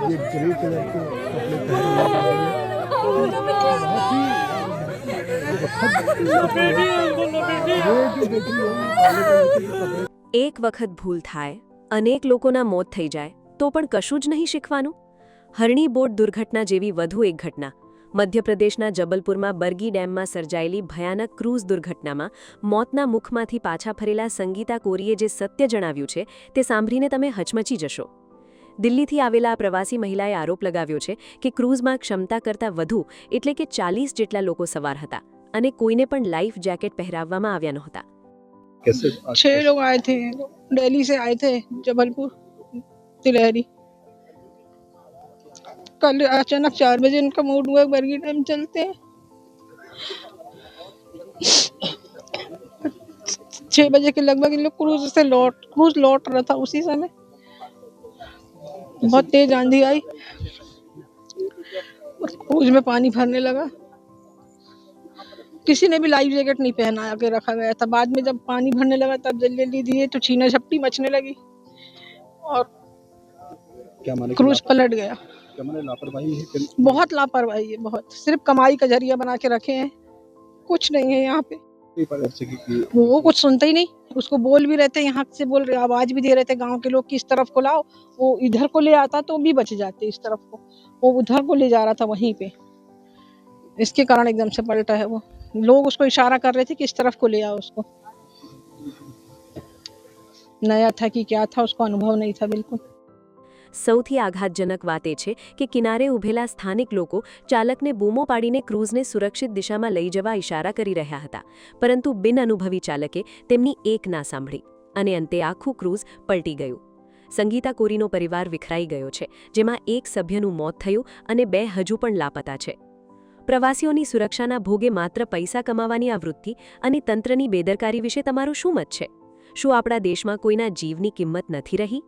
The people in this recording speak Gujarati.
ये ग्रे कलर के कपड़े पहने हुए बहुत ही એક વખત ભૂલ થાય, અનેક લોકોના મોત થઈ જાય તો પણ કશું જ નહીં શીખવાનું. હરણી બોટ દુર્ઘટના જેવી વધુ એક ઘટના. મધ્યપ્રદેશના જબલપુરમાં બરગી ડેમમાં સર્જાયેલી ભયાનક ક્રૂઝ દુર્ઘટનામાં મોતના મુખમાંથી પાછા ફરેલા સંગીતા કોરીએ જે સત્ય જણાવ્યું છે તે સાંભળીને તમે હચમચી જશો. દિલ્હીથી આવેલા આ પ્રવાસી મહિલાએ આરોપ લગાવ્યો છે કે ક્રૂઝમાં ક્ષમતા કરતાં વધુ એટલે કે 40 જેટલા લોકો સવાર હતા અને કોઈને પણ લાઈફ જેકેટ પહેરાવવામાં આવ્યા નહોતા. 6 लोग आए थे, दिल्ली से आए थे जबलपुर तिलहरी. कल अचानक 4 बजे उनका मूड हुआ बरगी डैम चलते हैं. 6 बजे के लगभग इन लोग क्रूज लौट रहा था. उसी समय बहुत तेज आंधी आई और क्रूज में पानी भरने लगा. किसी ने भी लाइफ जैकेट नहीं पहना के रखा गया था. बाद में जब पानी भरने लगा तब जल्दी जल्दी दिए तो छीना झपटी मचने लगी और क्या माने क्रूज पलट गया. क्या माने लापरवाही है बहुत लापरवाही है, बहुत. सिर्फ कमाई का जरिया बना के रखे हैं, कुछ नहीं है यहाँ पे. वो कुछ सुनते ही नहीं. उसको बोल भी रहते, यहाँ से बोल रहे, आवाज भी दे रहे थे गांव के लोग कि इस तरफ को लाओ. वो इधर को ले आता तो भी बच जाते. इस तरफ को वो उधर को ले जा रहा था वहीं पे. इसके कारण एकदम से पलटा है वो. लोग उसको इशारा कर रहे थे कि इस तरफ को ले आओ उसको. नया था कि क्या था, उसको अनुभव नहीं था बिल्कुल. સૌથી આઘાતજનક વાત એ છે કે કિનારે ઊભેલા સ્થાનિક લોકો ચાલકને બૂમો પાડીને ક્રૂઝને સુરક્ષિત દિશામાં લઈ જવા ઇશારા કરી રહ્યા હતા, પરંતુ બિનઅનુભવી ચાલકે તેમની એક ના સાંભળી અને અંતે આખું ક્રૂઝ પલટી ગયું. સંગીતા કોરીનો પરિવાર વિખરાઈ ગયો છે, જેમાં એક સભ્યનું મોત થયું અને 2 હજુ પણ લાપતા છે. પ્રવાસીઓની સુરક્ષાના ભોગે માત્ર પૈસા કમાવાની આ વૃત્તિ અને તંત્રની બેદરકારી વિશે તમારું શું મત છે? શું આપણા દેશમાં કોઈના જીવની કિંમત નથી રહી?